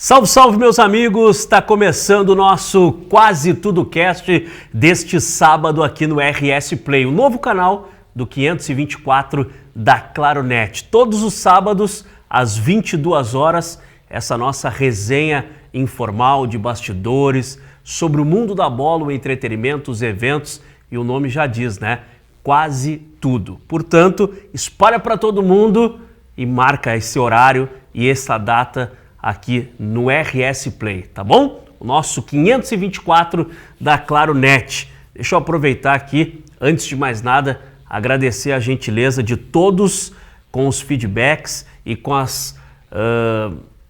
Salve, salve, meus amigos! Está começando o nosso Quase Tudo Cast deste sábado aqui no RS Play, o novo canal do 524 da Claronet. Todos os sábados, às 22 horas, essa nossa resenha informal de bastidores sobre o mundo da bola, o entretenimento, os eventos e o nome já diz, né? Quase tudo. Portanto, espalha para todo mundo e marca esse horário e essa data aqui no RS Play, tá bom? O nosso 524 da Claronet. Deixa eu aproveitar aqui, antes de mais nada, agradecer a gentileza de todos com os feedbacks e com as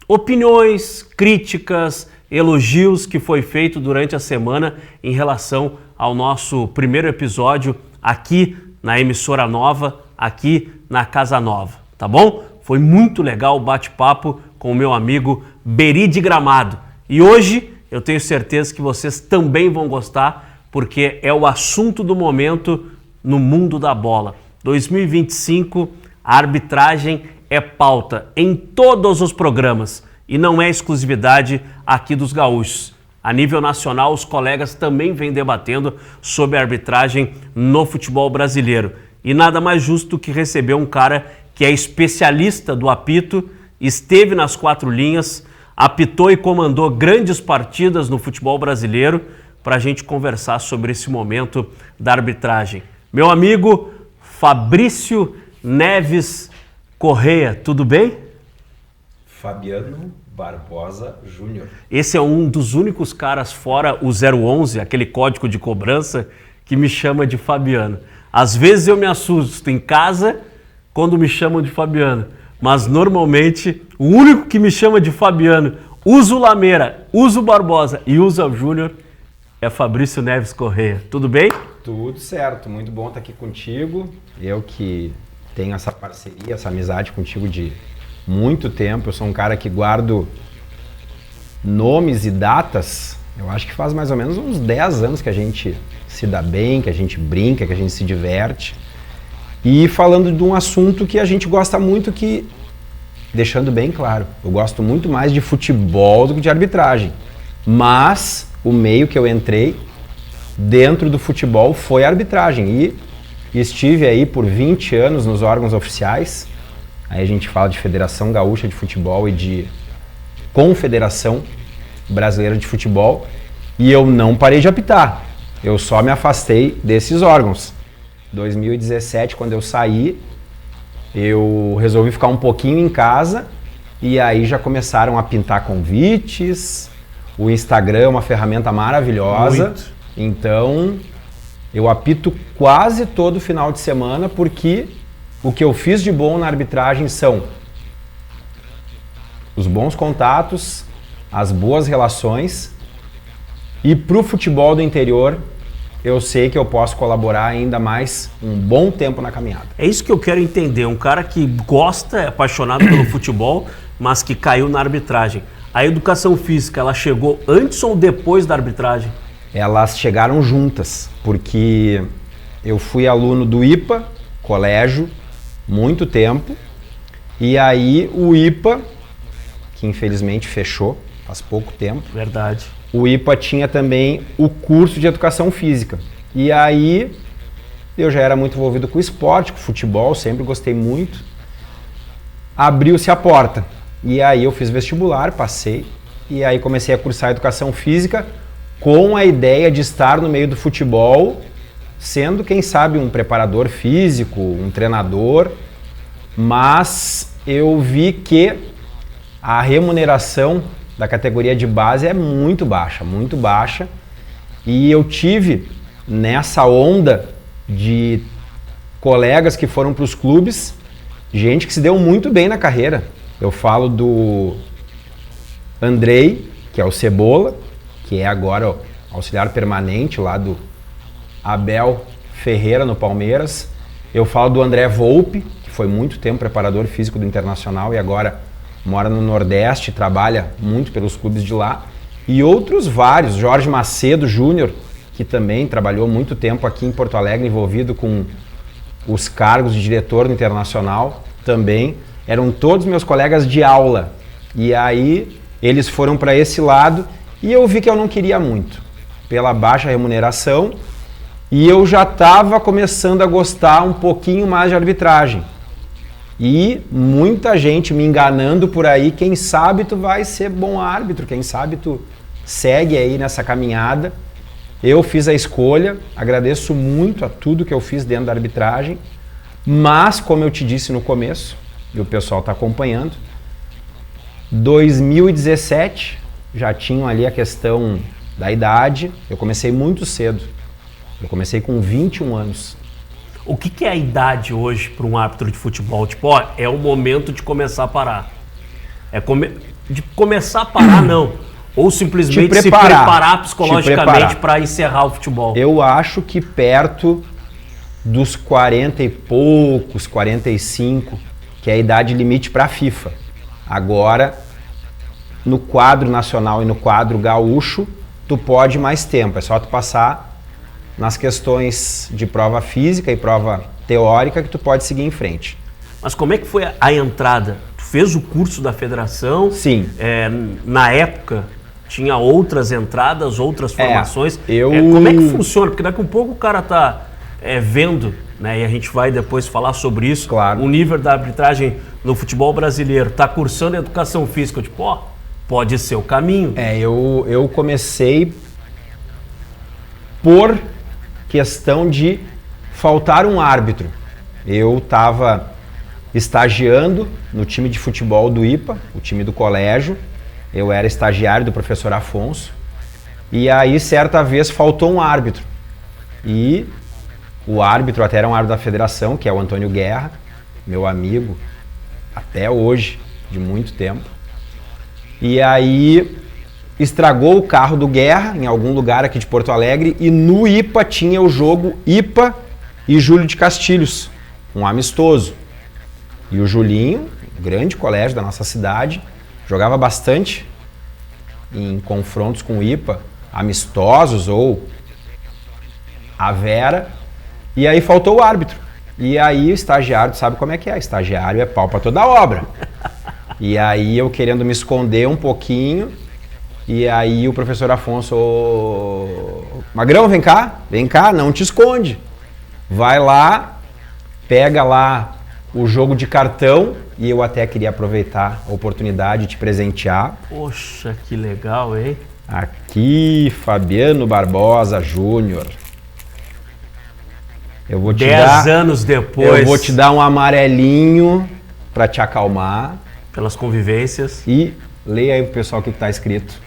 opiniões, críticas, elogios que foi feito durante a semana em relação ao nosso primeiro episódio aqui na emissora nova, aqui na Casa Nova, tá bom? Foi muito legal o bate-papo com o meu amigo Beri de Gramado. E hoje eu tenho certeza que vocês também vão gostar, porque é o assunto do momento no mundo da bola. 2025, a arbitragem é pauta em todos os programas e não é exclusividade aqui dos gaúchos. A nível nacional, os colegas também vêm debatendo sobre a arbitragem no futebol brasileiro. E nada mais justo que receber um cara que é especialista do apito, esteve nas quatro linhas, apitou e comandou grandes partidas no futebol brasileiro, para a gente conversar sobre esse momento da arbitragem. Meu amigo Fabrício Neves Correia, tudo bem? Fabiano Barbosa Júnior. Esse é um dos únicos caras fora o 011, aquele código de cobrança, que me chama de Fabiano. Às vezes eu me assusto em casa quando me chamam de Fabiano, mas normalmente o único que me chama de Fabiano, usa o Lameira, usa o Barbosa e usa o Júnior é Fabrício Neves Correia. Tudo bem? Tudo certo, muito bom estar aqui contigo. Eu que tenho essa parceria, essa amizade contigo de muito tempo. Eu sou um cara que guardo nomes e datas. Eu acho que faz mais ou menos uns 10 anos que a gente se dá bem, que a gente brinca, que a gente se diverte. E falando de um assunto que a gente gosta muito, que, deixando bem claro, eu gosto muito mais de futebol do que de arbitragem. Mas o meio que eu entrei dentro do futebol foi a arbitragem. E estive aí por 20 anos nos órgãos oficiais. Aí a gente fala de Federação Gaúcha de Futebol e de Confederação Brasileira de Futebol. E eu não parei de apitar. Eu só me afastei desses órgãos. 2017, quando eu saí, eu resolvi ficar um pouquinho em casa e aí já começaram a pintar convites. O Instagram é uma ferramenta maravilhosa. Muito. Então, eu apito quase todo final de semana porque o que eu fiz de bom na arbitragem são os bons contatos, as boas relações e para o futebol do interior eu sei que eu posso colaborar ainda mais um bom tempo na caminhada. É isso que eu quero entender, um cara que gosta, é apaixonado pelo futebol, mas que caiu na arbitragem. A educação física, ela chegou antes ou depois da arbitragem? Elas chegaram juntas, porque eu fui aluno do IPA, colégio, muito tempo, e aí o IPA, que infelizmente fechou faz pouco tempo. Verdade. O IPA tinha também o curso de educação física. E aí eu já era muito envolvido com o esporte, com o futebol, sempre gostei muito. Abriu-se a porta. E aí eu fiz vestibular, passei. E aí comecei a cursar educação física com a ideia de estar no meio do futebol, sendo, quem sabe, um preparador físico, um treinador. Mas eu vi que a remuneração da categoria de base é muito baixa, e eu tive nessa onda de colegas que foram para os clubes, gente que se deu muito bem na carreira. Eu falo do Andrei, que é o Cebola, que é agora o auxiliar permanente lá do Abel Ferreira no Palmeiras. Eu falo do André Volpe, que foi muito tempo preparador físico do Internacional e agora mora no Nordeste, trabalha muito pelos clubes de lá. E outros vários, Jorge Macedo Júnior, que também trabalhou muito tempo aqui em Porto Alegre, envolvido com os cargos de diretor no Internacional, também. Eram todos meus colegas de aula. E aí eles foram para esse lado e eu vi que eu não queria muito, pela baixa remuneração, e eu já estava começando a gostar um pouquinho mais de arbitragem. E muita gente me enganando por aí, quem sabe tu vai ser bom árbitro, quem sabe tu segue aí nessa caminhada. Eu fiz a escolha, agradeço muito a tudo que eu fiz dentro da arbitragem, mas como eu te disse no começo, e o pessoal está acompanhando, 2017 já tinham ali a questão da idade, eu comecei muito cedo, eu comecei com 21 anos. O que é a idade hoje para um árbitro de futebol? Tipo, ó, é o momento de começar a parar. De começar a parar, não. Ou simplesmente se preparar psicologicamente para encerrar o futebol. Eu acho que perto dos 40 e poucos, 45, que é a idade limite para a FIFA. Agora, no quadro nacional e no quadro gaúcho, tu pode mais tempo. É só tu passar nas questões de prova física e prova teórica que tu pode seguir em frente. Mas como é que foi a entrada? Tu fez o curso da federação? Sim. Na época, tinha outras entradas, outras formações? Eu... como é que funciona? Porque daqui a um pouco o cara tá vendo, né, e a gente vai depois falar sobre isso, claro, o nível da arbitragem no futebol brasileiro, tá cursando educação física, tipo, ó, pode ser o caminho. Eu comecei por questão de faltar um árbitro. Eu estava estagiando no time de futebol do IPA, o time do colégio. Eu era estagiário do professor Afonso. E aí, certa vez, faltou um árbitro. E o árbitro até era um árbitro da federação, que é o Antônio Guerra, meu amigo, até hoje, de muito tempo. E aí estragou o carro do Guerra em algum lugar aqui de Porto Alegre e no IPA tinha o jogo IPA e Júlio de Castilhos, um amistoso. E o Julinho, grande colégio da nossa cidade, jogava bastante em confrontos com o IPA, amistosos ou a Vera, e aí faltou o árbitro. E aí o estagiário, tu sabe como é que é, estagiário é pau pra toda obra. E aí eu querendo me esconder um pouquinho, e aí o professor Afonso, Magrão, vem cá, não te esconde. Vai lá, pega lá o jogo de cartão, e eu até queria aproveitar a oportunidade de te presentear. Poxa, que legal, hein? Aqui, Fabiano Barbosa Júnior. Eu vou te 10 anos depois. Eu vou te dar um amarelinho para te acalmar. Pelas convivências. E leia aí pro pessoal o que tá escrito.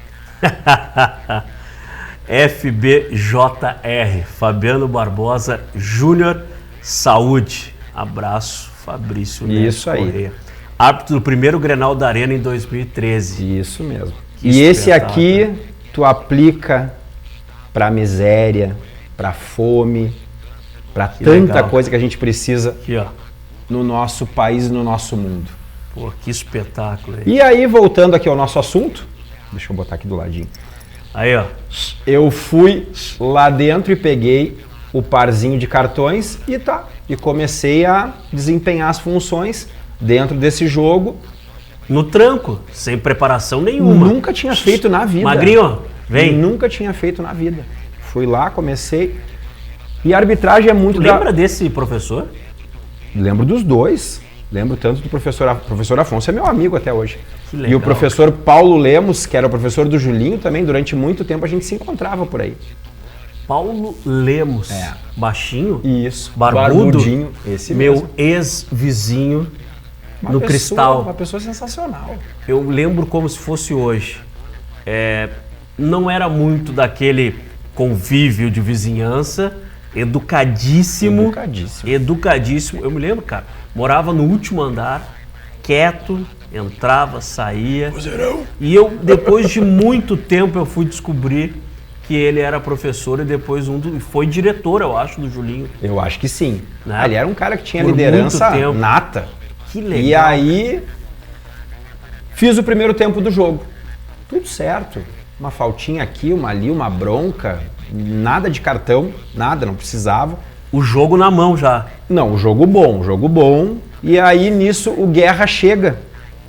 FBJR, Fabiano Barbosa Júnior, saúde. Abraço, Fabrício Neves Correia. Árbitro do primeiro Grenal da Arena em 2013. Isso mesmo. E esse aqui tu aplica pra miséria, pra fome, pra tanta coisa que a gente precisa aqui, ó, no nosso país e no nosso mundo. Pô, que espetáculo aí. E aí, voltando aqui ao nosso assunto, deixa eu botar aqui do ladinho. Aí, ó. Eu fui lá dentro e peguei o parzinho de cartões e comecei a desempenhar as funções dentro desse jogo. No tranco, sem preparação nenhuma. Nunca tinha feito na vida. Magrinho, vem. Nunca tinha feito na vida. Fui lá, comecei. E a arbitragem é muito... Lembra desse professor? Lembro dos dois. Lembro tanto do professor Afonso, é meu amigo até hoje. Que legal. E o professor Paulo Lemos, que era o professor do Julinho também, durante muito tempo a gente se encontrava por aí. Paulo Lemos, baixinho? Isso, barbudinho, esse meu mesmo. Ex-vizinho no Cristal. Uma pessoa sensacional. Eu lembro como se fosse hoje. Não era muito daquele convívio de vizinhança, educadíssimo. Eu me lembro, cara, morava no último andar, quieto, entrava, saía. E eu, depois de muito tempo, eu fui descobrir que ele era professor e depois foi diretor, eu acho, do Julinho. Eu acho que sim. Né? Ele era um cara que tinha Por liderança muito tempo. nata. Que legal. E aí, fiz o primeiro tempo do jogo. Tudo certo. Uma faltinha aqui, uma ali, uma bronca. Nada de cartão, nada, não precisava. O jogo na mão já. Não, jogo bom. E aí, nisso, o Guerra chega.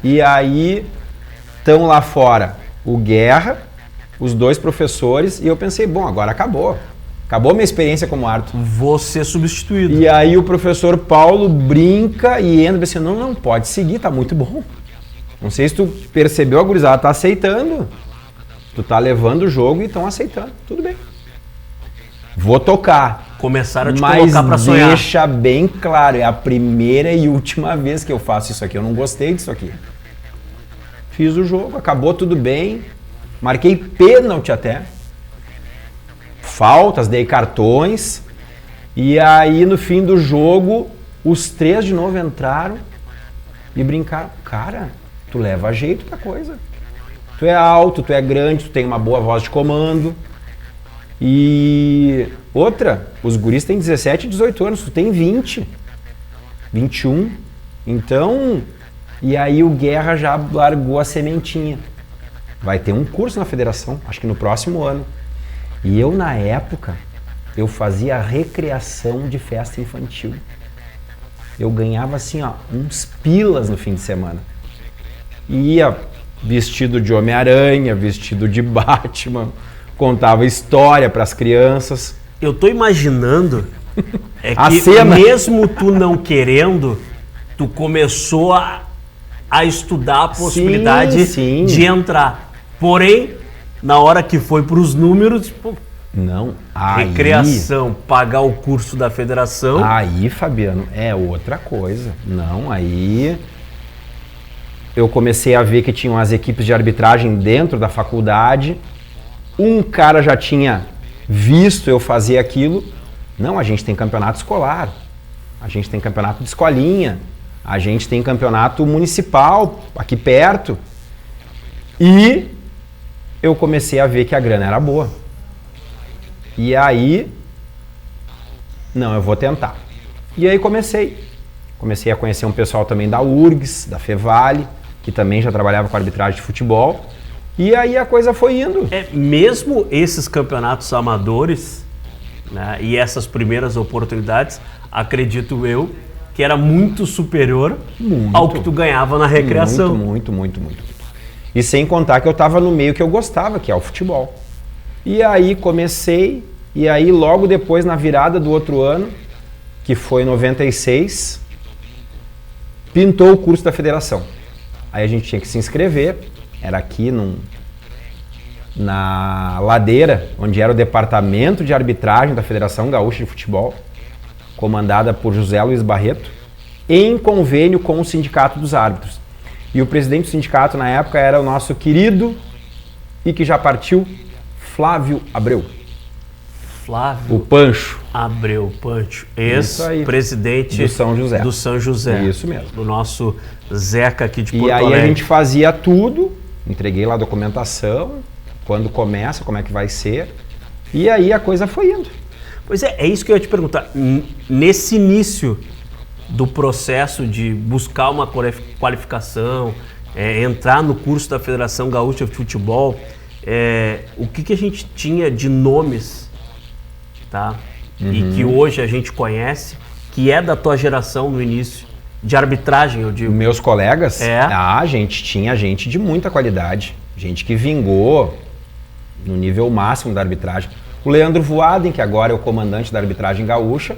E aí, Estão lá fora o Guerra, os 2 professores, e eu pensei, bom, agora acabou. Acabou minha experiência como árbitro. Vou ser substituído. E aí o professor Paulo brinca e entra e diz assim, não, pode seguir, tá muito bom. Não sei se tu percebeu, a gurizada tá aceitando. Tu tá levando o jogo e estão aceitando. Tudo bem. Vou tocar. Começaram a te mas colocar pra sonhar. Deixa bem claro, é a primeira e última vez que eu faço isso aqui. Eu não gostei disso aqui. Fiz o jogo, acabou tudo bem. Marquei pênalti até. Faltas, dei cartões. E aí no fim do jogo, os 3 de novo entraram e brincaram. Cara, tu leva jeito pra coisa. Tu é alto, tu é grande, tu tem uma boa voz de comando. E outra, os guris têm 17 e 18 anos, tu tem 20, 21. Então, e aí o Guerra já largou a sementinha. Vai ter um curso na federação, acho que no próximo ano. E eu, na época, eu fazia recreação de festa infantil. Eu ganhava assim, ó, uns pilas no fim de semana. Ia vestido de Homem-Aranha, vestido de Batman, contava história para as crianças. Eu tô imaginando A que cena. mesmo tu não querendo, tu começou a estudar a possibilidade sim. de entrar. Porém, na hora que foi pros números, pô, Não, recreação, pagar o curso da federação. Aí, Fabiano, é outra coisa. Não, aí eu comecei a ver que tinham as equipes de arbitragem dentro da faculdade. Um cara já tinha visto eu fazer aquilo. Não, a gente tem campeonato escolar, a gente tem campeonato de escolinha, a gente tem campeonato municipal aqui perto. E eu comecei a ver que a grana era boa. E aí, não, eu vou tentar. E aí comecei a conhecer um pessoal também da URGS, da Fevale, que também já trabalhava com arbitragem de futebol. E aí a coisa foi indo. Mesmo esses campeonatos amadores, né, e essas primeiras oportunidades, acredito eu, que era muito superior ao que tu ganhava na recreação. Muito. E sem contar que eu estava no meio que eu gostava, que é o futebol. E aí comecei, e aí logo depois, na virada do outro ano, que foi em 96, pintou o curso da federação. Aí a gente tinha que se inscrever, era aqui na Ladeira, onde era o departamento de arbitragem da Federação Gaúcha de Futebol, comandada por José Luiz Barreto, em convênio com o Sindicato dos Árbitros. E o presidente do sindicato na época era o nosso querido e que já partiu, Flávio Abreu. Flávio O Pancho. Abreu, Pancho, ex-presidente do São José. Do São José. Isso mesmo. Do nosso Zeca aqui de Porto E aí Alegre. a gente fazia tudo, entreguei lá a documentação, quando começa, como é que vai ser, e aí a coisa foi indo. Pois é isso que eu ia te perguntar. Nesse início do processo de buscar uma qualificação, entrar no curso da Federação Gaúcha de Futebol, o que a gente tinha de nomes, tá? E que hoje a gente conhece, que é da tua geração no início, de arbitragem, eu digo. Meus colegas, É. gente, tinha gente de muita qualidade, gente que vingou no nível máximo da arbitragem. O Leandro Voaden, que agora é o comandante da arbitragem gaúcha,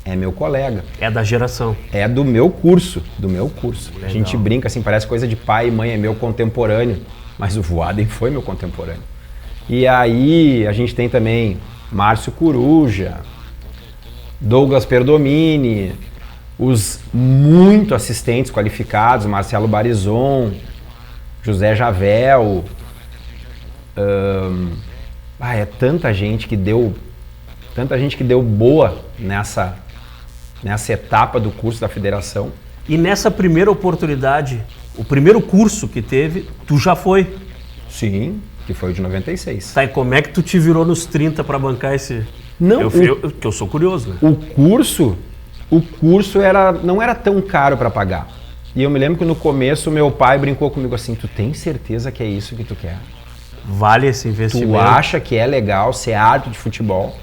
é meu colega. É da geração. É do meu curso, Legal. A gente brinca assim, parece coisa de pai e mãe, é meu contemporâneo, mas o Voaden foi meu contemporâneo. E aí a gente tem também Márcio Coruja, Douglas Perdomini, os muito assistentes qualificados, Marcelo Barizon, José Javel, é tanta gente que deu boa nessa etapa do curso da federação. E nessa primeira oportunidade, o primeiro curso que teve, tu já foi. Sim, que foi o de 96. Tá, e como é que tu te virou nos 30 para bancar esse... Não, que eu sou curioso, né? O curso não era tão caro para pagar. E eu me lembro que no começo meu pai brincou comigo assim, tu tem certeza que é isso que tu quer? Vale esse investimento? Tu acha que é legal ser árbitro de futebol?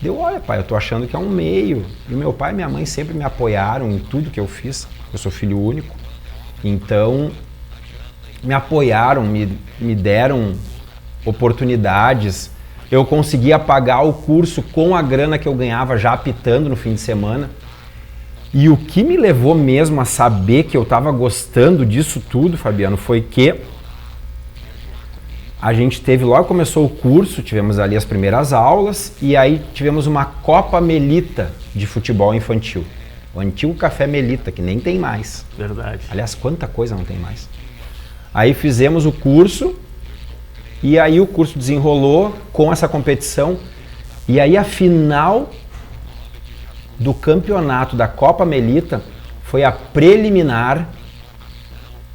Deu, olha pai, eu tô achando que é um meio. E meu pai e minha mãe sempre me apoiaram em tudo que eu fiz. Eu sou filho único. Então, me apoiaram, me deram oportunidades. Eu conseguia pagar o curso com a grana que eu ganhava já apitando no fim de semana. E o que me levou mesmo a saber que eu estava gostando disso tudo, Fabiano, foi que a gente teve, logo que começou o curso, tivemos ali as primeiras aulas e aí tivemos uma Copa Melita de futebol infantil. O antigo Café Melita, que nem tem mais. Verdade. Aliás, quanta coisa não tem mais. Aí fizemos o curso e aí o curso desenrolou com essa competição e aí a final do campeonato da Copa Melita foi a preliminar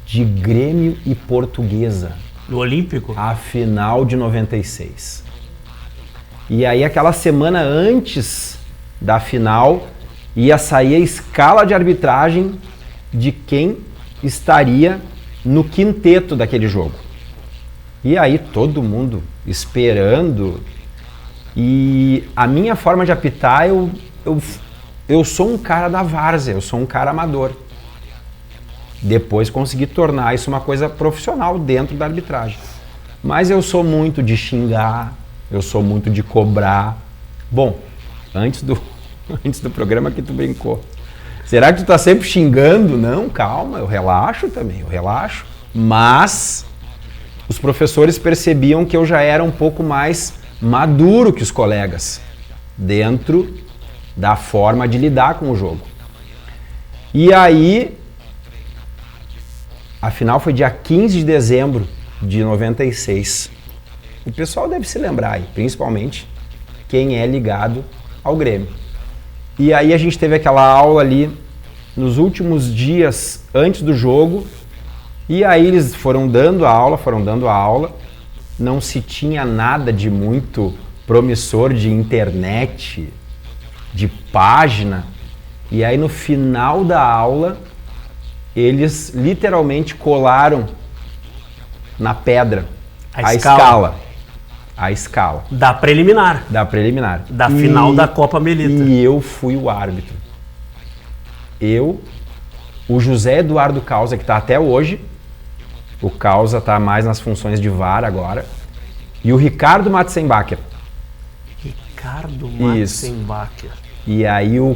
de Grêmio e Portuguesa. No Olímpico? A final de 96. E aí aquela semana antes da final ia sair a escala de arbitragem de quem estaria no quinteto daquele jogo. E aí todo mundo esperando. E a minha forma de apitar, eu sou um cara da várzea, eu sou um cara amador. Depois consegui tornar isso uma coisa profissional dentro da arbitragem. Mas eu sou muito de xingar, eu sou muito de cobrar. Bom, antes do programa que tu brincou. Será que tu tá sempre xingando? Não, calma, eu relaxo também, eu relaxo. Mas os professores percebiam que eu já era um pouco mais maduro que os colegas dentro da forma de lidar com o jogo. E aí, a final foi dia 15 de dezembro de 96. O pessoal deve se lembrar aí, principalmente quem é ligado ao Grêmio. E aí a gente teve aquela aula ali nos últimos dias antes do jogo, e aí eles foram dando a aula, não se tinha nada de muito promissor de internet, de página, e aí no final da aula eles literalmente colaram na pedra a escala. Da preliminar. Da final da Copa Melita. E eu fui o árbitro. O José Eduardo Causa, que está até hoje, o Causa está mais nas funções de VAR agora, e o Ricardo Matzenbacher. Ricardo Matzenbacher. E aí o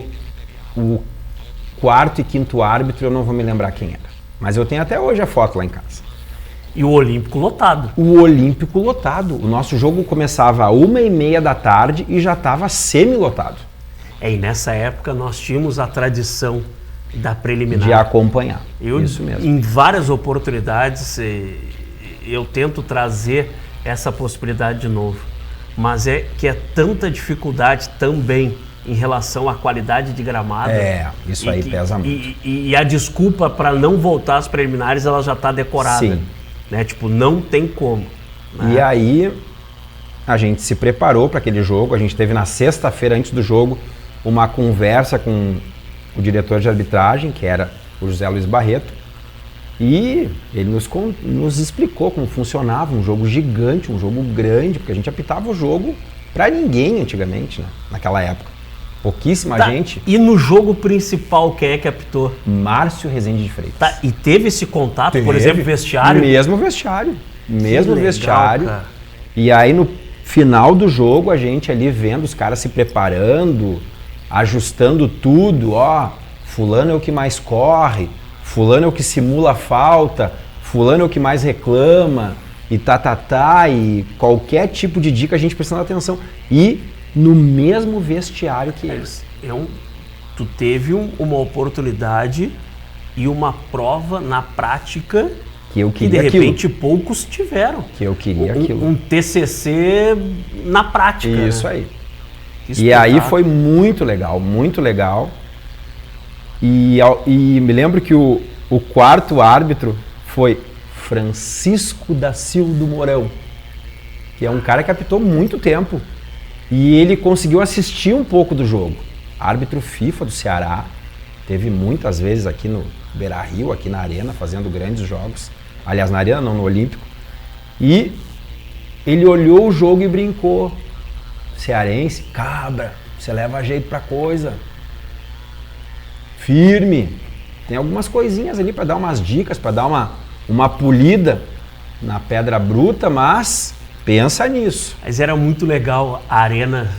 quarto e quinto árbitro eu não vou me lembrar quem era. Mas eu tenho até hoje a foto lá em casa. E o Olímpico lotado. O Olímpico lotado. O nosso jogo começava às 1h30 da tarde e já estava semi-lotado. E nessa época nós tínhamos a tradição da preliminar. De acompanhar. Isso mesmo. Em várias oportunidades eu tento trazer essa possibilidade de novo. Mas é que é tanta dificuldade também em relação à qualidade de gramado. Isso aí pesa muito. E a desculpa para não voltar às preliminares, ela já está decorada. Sim. Né? Tipo, não tem como. Né? E aí a gente se preparou para aquele jogo. A gente teve na sexta-feira antes do jogo uma conversa com o diretor de arbitragem, que era o José Luiz Barreto, e ele nos explicou como funcionava um jogo gigante, um jogo grande, porque a gente apitava o jogo para ninguém antigamente, né? Naquela época. Pouquíssima gente. E no jogo principal, quem é que apitou? Márcio Rezende de Freitas. E teve esse contato, por exemplo, vestiário? Mesmo vestiário. Mesmo legal, vestiário. Cara. E aí no final do jogo, a gente ali vendo os caras se preparando, ajustando tudo, fulano é o que mais corre, fulano é o que simula a falta, fulano é o que mais reclama, e e qualquer tipo de dica a gente prestando atenção. E no mesmo vestiário que eles. Tu teve uma oportunidade e uma prova na prática que eu queria de repente poucos tiveram. Que eu queria aquilo. Um TCC na prática. Isso, né? Aí. Que e aí foi muito legal, muito legal. E me lembro que o quarto árbitro foi Francisco da Silva do Mourão, que é um cara que apitou muito tempo. E ele conseguiu assistir um pouco do jogo. Árbitro FIFA do Ceará, teve muitas vezes aqui no Beira-Rio, aqui na Arena, fazendo grandes jogos. Aliás, na Arena não, no Olímpico. E ele olhou o jogo e brincou. Cearense, cabra, você leva jeito pra coisa. Firme. Tem algumas coisinhas ali para dar umas dicas, para dar uma polida na pedra bruta, mas pensa nisso. Mas era muito legal a arena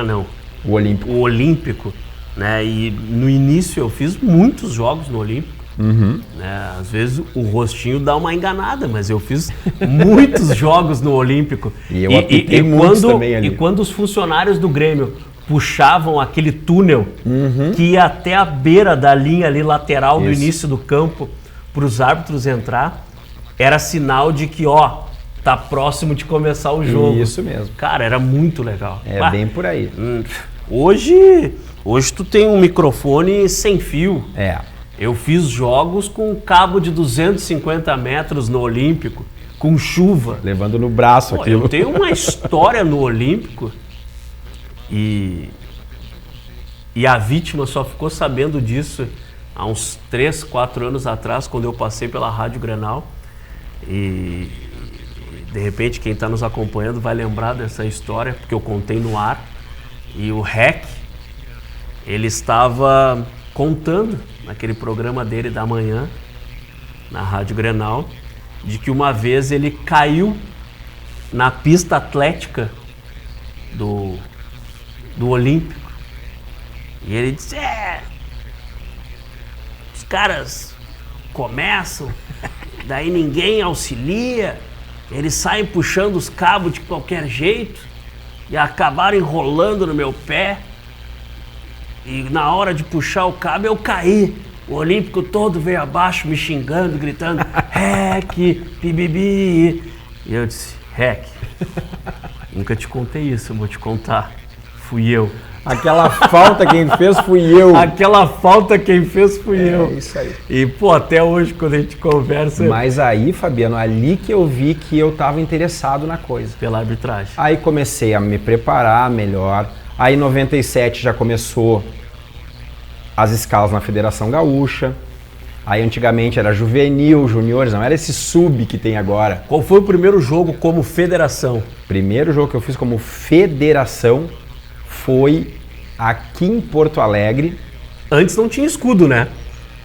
não, O Olímpico. o Olímpico, né? E no início eu fiz muitos jogos no Olímpico. Né? Às vezes o rostinho dá uma enganada, mas eu fiz muitos jogos no Olímpico. E eu apitei muitos também ali. E quando os funcionários do Grêmio puxavam aquele túnel que ia até a beira da linha ali lateral do início do campo para os árbitros entrar, era sinal de que, tá próximo de começar o jogo. Isso mesmo. Cara, era muito legal. Bem por aí. Hoje tu tem um microfone sem fio. Eu fiz jogos com um cabo de 250 metros no Olímpico, com chuva. Levando no braço aquilo. Eu tenho uma história no Olímpico e a vítima só ficou sabendo disso há uns 3, 4 anos atrás, quando eu passei pela Rádio Grenal. E de repente quem está nos acompanhando vai lembrar dessa história, porque eu contei no ar. E o REC, ele estava contando naquele programa dele da manhã, na Rádio Grenal, de que uma vez ele caiu na pista atlética do Olímpico. E ele disse, os caras começam, daí ninguém auxilia, eles saem puxando os cabos de qualquer jeito e acabaram enrolando no meu pé. E na hora de puxar o cabo eu caí. O Olímpico todo veio abaixo me xingando, gritando REC, pibibi. E eu disse, REC, nunca te contei isso, eu vou te contar. Fui eu. Aquela falta quem fez fui eu. Aquela falta quem fez fui eu. É isso aí. E até hoje quando a gente conversa... Mas aí, Fabiano, ali que eu vi que eu estava interessado na coisa. Pela arbitragem. Aí comecei a me preparar melhor. Aí em 97 já começou as escalas na Federação Gaúcha. Aí antigamente era juvenil, juniores, não era esse sub que tem agora. Qual foi o primeiro jogo como federação? Primeiro jogo que eu fiz como federação foi aqui em Porto Alegre. Antes não tinha escudo, né?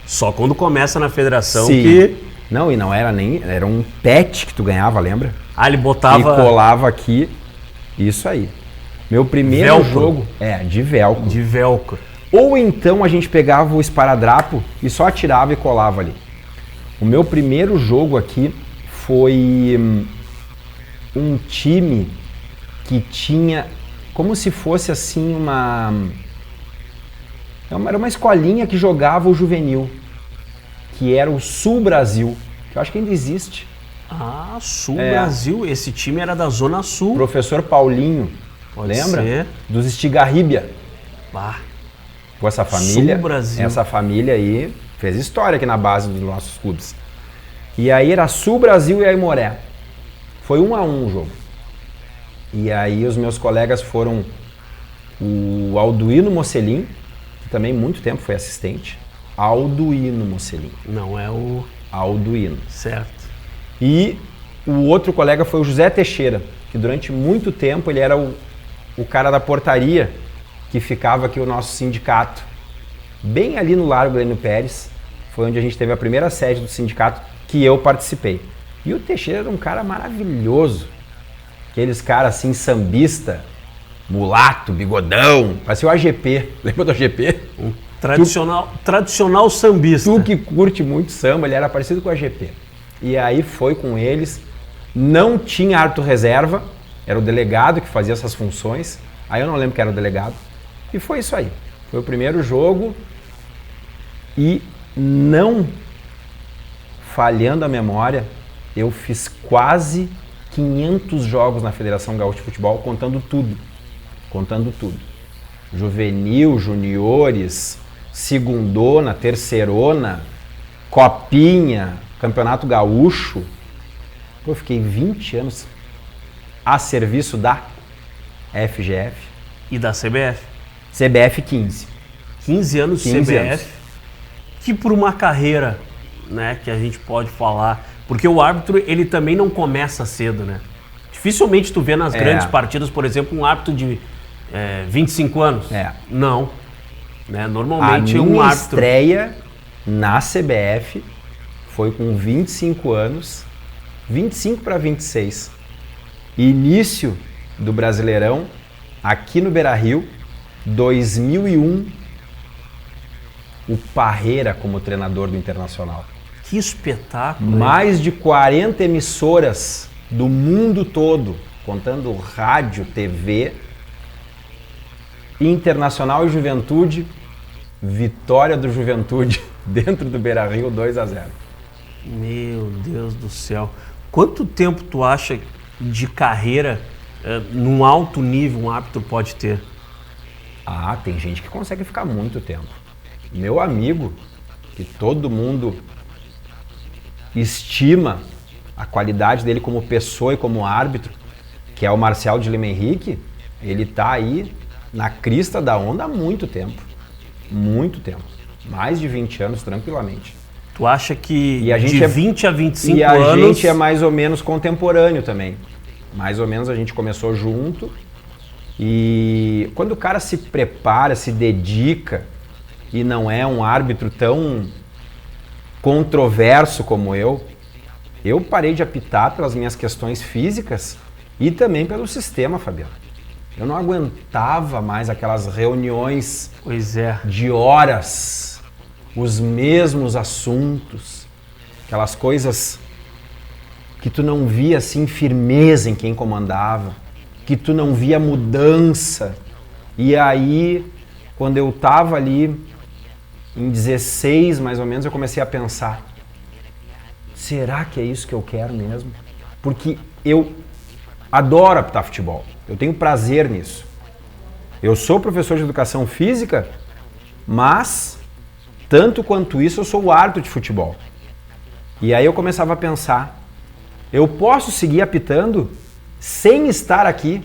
Só quando começa na federação. Sim. Que... Não, e não era nem... Era um pet que tu ganhava, lembra? Ele botava... E colava aqui. Isso aí. Meu primeiro velcro. Jogo... de velcro. De velcro. Ou então a gente pegava o esparadrapo e só atirava e colava ali. O meu primeiro jogo aqui foi um time que tinha como se fosse assim era uma escolinha que jogava o juvenil, que era o Sul Brasil, que eu acho que ainda existe. Sul Brasil, esse time era da Zona Sul. Professor Paulinho, lembra? Ser. Dos Estigarribia. Com essa família, Sul Brasil. Essa família aí fez história aqui na base dos nossos clubes. E aí era Sul Brasil e Aimoré. Foi 1-1 o jogo. E aí os meus colegas foram o Alduino Mocelin, que também muito tempo foi assistente. Alduino Mocelin. Não é o... Alduino. Certo. E o outro colega foi o José Teixeira, que durante muito tempo ele era o cara da portaria, que ficava aqui o nosso sindicato, bem ali no Largo Glênio Pérez, foi onde a gente teve a primeira sede do sindicato que eu participei. E o Teixeira era um cara maravilhoso, aqueles caras assim, sambista, mulato, bigodão, parecia o AGP, lembra do AGP? Um tradicional sambista. Tu que curte muito samba, ele era parecido com o AGP. E aí foi com eles, não tinha árbitro reserva, era o delegado que fazia essas funções, aí eu não lembro que era o delegado. E foi isso aí. Foi o primeiro jogo e não falhando a memória, eu fiz quase 500 jogos na Federação Gaúcha de Futebol, contando tudo. Juvenil, juniores, segundona, terceirona, copinha, campeonato gaúcho. Eu fiquei 20 anos a serviço da FGF. E da CBF. CBF 15. 15 anos de 15 CBF, anos. Que por uma carreira, né, que a gente pode falar, porque o árbitro, ele também não começa cedo, né? Dificilmente tu vê nas grandes partidas, por exemplo, um árbitro de 25 anos. Não. Né? Normalmente a minha um árbitro... estreia na CBF foi com 25 anos, 25 para 26. Início do Brasileirão, aqui no Beira-Rio, 2001, o Parreira como treinador do Internacional. Que espetáculo! Mais de 40 emissoras do mundo todo, contando rádio, TV, Internacional e Juventude, vitória do Juventude dentro do Beira-Rio, 2-0. Meu Deus do céu! Quanto tempo tu acha de carreira num alto nível um árbitro pode ter? Ah, tem gente que consegue ficar muito tempo. Meu amigo, que todo mundo estima a qualidade dele como pessoa e como árbitro, que é o Marcial de Lima Henrique, ele tá aí na crista da onda há muito tempo. Muito tempo. Mais de 20 anos, tranquilamente. Tu acha que E a gente de 20 a 25 E a anos... gente é mais ou menos contemporâneo também. Mais ou menos a gente começou junto. E quando o cara se prepara, se dedica e não é um árbitro tão controverso como eu parei de apitar pelas minhas questões físicas e também pelo sistema, Fabiano. Eu não aguentava mais aquelas reuniões Pois é. de horas, os mesmos assuntos, aquelas coisas que tu não via assim firmeza em quem comandava, que tu não via mudança. E aí, quando eu tava ali em 16 mais ou menos, eu comecei a pensar, será que é isso que eu quero mesmo? Porque eu adoro apitar futebol, eu tenho prazer nisso. Eu sou professor de educação física, mas tanto quanto isso eu sou o árbitro de futebol. E aí eu começava a pensar, eu posso seguir apitando sem estar aqui,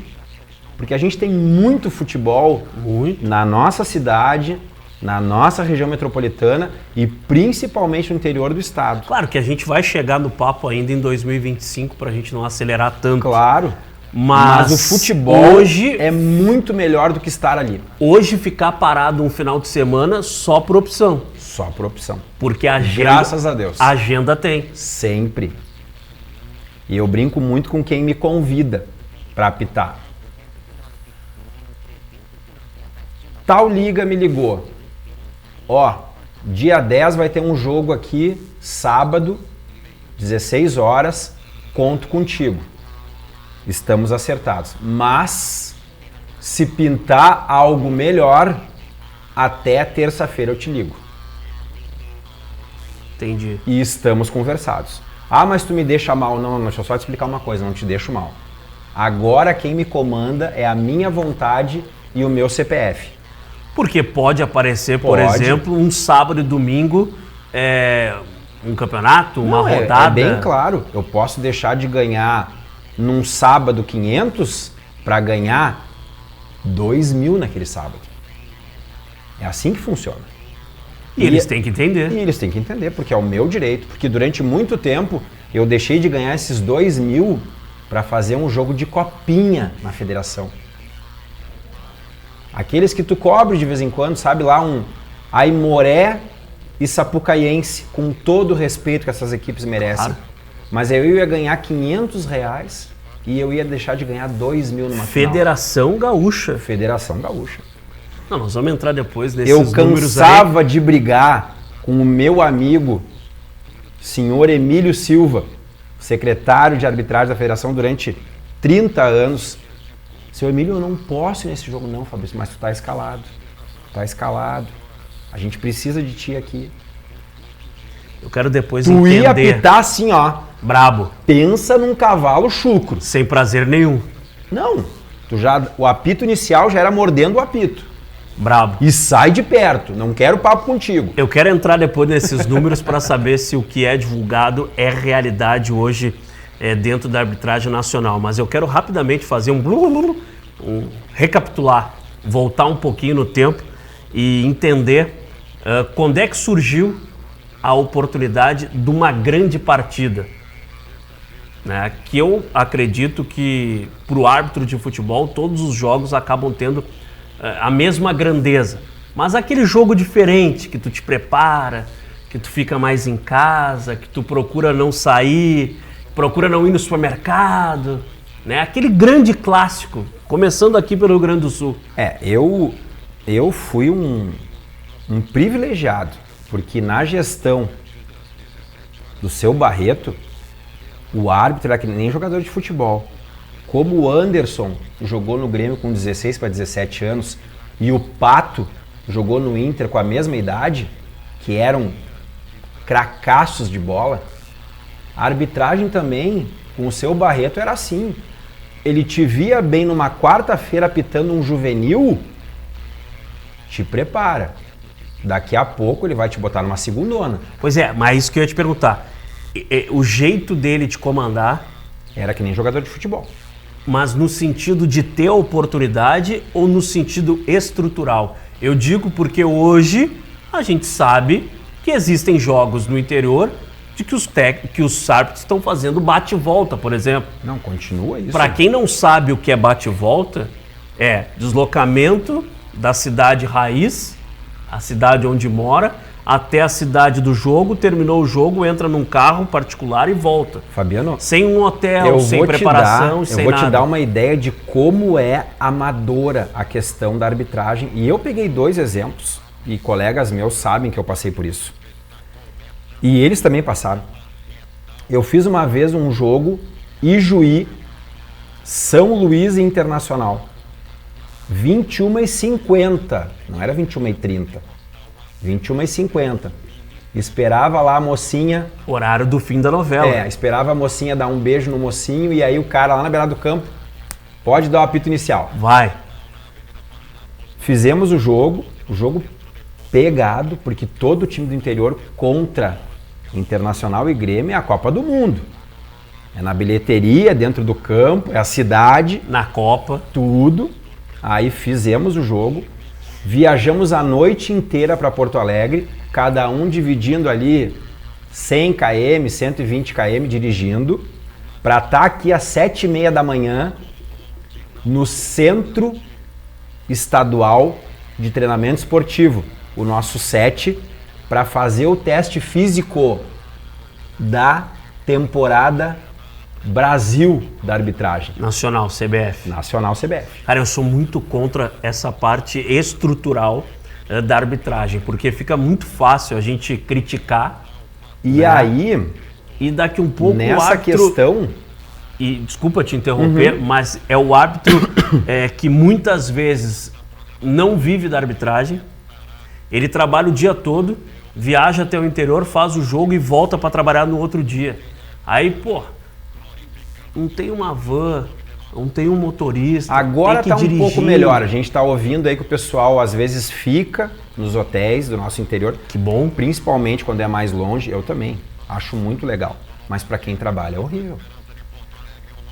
porque a gente tem muito futebol na nossa cidade, na nossa região metropolitana e principalmente no interior do estado. Claro que a gente vai chegar no papo ainda em 2025 para a gente não acelerar tanto. Claro, mas o futebol hoje é muito melhor do que estar ali. Hoje ficar parado um final de semana só por opção. Só por opção. Porque a agenda, graças a Deus. A agenda tem. Sempre. E eu brinco muito com quem me convida para apitar. Tal liga me ligou. Ó, dia 10 vai ter um jogo aqui, sábado, 16 horas, conto contigo. Estamos acertados. Mas, se pintar algo melhor, até terça-feira eu te ligo. Entendi. E estamos conversados. Ah, mas tu me deixa mal. Não, deixa eu só te explicar uma coisa, não te deixo mal. Agora quem me comanda é a minha vontade e o meu CPF. Porque pode aparecer, por exemplo, um sábado e domingo, um campeonato, uma rodada. É bem claro, eu posso deixar de ganhar num sábado 500 para ganhar 2.000 naquele sábado. É assim que funciona. E eles têm que entender. E eles têm que entender, porque é o meu direito. Porque durante muito tempo eu deixei de ganhar esses 2.000 para fazer um jogo de copinha na federação. Aqueles que tu cobre de vez em quando, sabe lá, um Aimoré e Sapucaiense, com todo o respeito que essas equipes merecem. Claro. Mas eu ia ganhar R$500 e eu ia deixar de ganhar 2.000 numa Federação final. Gaúcha. Federação Gaúcha. Não, nós vamos entrar depois nesses números aí. Eu cansava de brigar com o meu amigo, senhor Emílio Silva, secretário de arbitragem da federação durante 30 anos. Seu Emílio, eu não posso ir nesse jogo não, Fabrício, mas tu tá escalado. Tá escalado. A gente precisa de ti aqui. Eu quero depois tu entender. Tu ia apitar assim, ó. Brabo. Pensa num cavalo chucro. Sem prazer nenhum. Não. O apito inicial já era mordendo o apito. Brabo. E sai de perto. Não quero papo contigo. Eu quero entrar depois nesses números para saber se o que é divulgado é realidade hoje dentro da arbitragem nacional. Mas eu quero rapidamente fazer recapitular, voltar um pouquinho no tempo e entender quando é que surgiu a oportunidade de uma grande partida. Né? Que eu acredito que para o árbitro de futebol todos os jogos acabam tendo a mesma grandeza. Mas aquele jogo diferente que tu te prepara, que tu fica mais em casa, que tu procura não sair, procura não ir no supermercado, né? Aquele grande clássico, começando aqui pelo Rio Grande do Sul. Eu fui um privilegiado, porque na gestão do Seu Barreto, o árbitro era que nem jogador de futebol. Como o Anderson jogou no Grêmio com 16 para 17 anos e o Pato jogou no Inter com a mesma idade, que eram cracaços de bola, a arbitragem também, com o Seu Barreto, era assim. Ele te via bem numa quarta-feira apitando um juvenil, te prepara. Daqui a pouco ele vai te botar numa segundona. Pois é, mas isso que eu ia te perguntar. O jeito dele te comandar... Era que nem jogador de futebol. Mas no sentido de ter oportunidade ou no sentido estrutural? Eu digo porque hoje a gente sabe que existem jogos no interior de que os árbitros estão fazendo bate-volta, por exemplo. Não, continua isso. Para quem não sabe o que é bate-volta, é deslocamento da cidade raiz, a cidade onde mora, até a cidade do jogo, terminou o jogo, entra num carro particular e volta. Fabiano, sem um hotel, sem preparação, sem nada. Eu vou te dar uma ideia de como é amadora a questão da arbitragem. E eu peguei 2 exemplos, e colegas meus sabem que eu passei por isso. E eles também passaram. Eu fiz uma vez um jogo Ijuí, São Luís Internacional. 21h50, não era 21h30. 21h50. Esperava lá a mocinha... Horário do fim da novela. Esperava a mocinha dar um beijo no mocinho e aí o cara lá na beirada do campo pode dar o apito inicial. Vai. Fizemos o jogo pegado, porque todo o time do interior contra Internacional e Grêmio é a Copa do Mundo. É na bilheteria, dentro do campo, é a cidade. Na Copa. Tudo. Aí fizemos o jogo. Viajamos a noite inteira para Porto Alegre, cada um dividindo ali 100 km, 120 km dirigindo, para estar aqui às 7h30 da manhã no Centro Estadual de Treinamento Esportivo, o nosso SET, para fazer o teste físico da temporada Brasil da arbitragem. Nacional, CBF. Nacional, CBF. Cara, eu sou muito contra essa parte estrutural da arbitragem, porque fica muito fácil a gente criticar. E aí... E daqui um pouco nessa o árbitro... questão... E desculpa te interromper, mas é o árbitro que muitas vezes não vive da arbitragem. Ele trabalha o dia todo, viaja até o interior, faz o jogo e volta para trabalhar no outro dia. Aí, pô... Não tem uma van, não tem um motorista. Agora tem que tá um pouco melhor. A gente tá ouvindo aí que o pessoal às vezes fica nos hotéis do nosso interior. Que bom. Principalmente quando é mais longe. Eu também acho muito legal. Mas para quem trabalha é horrível.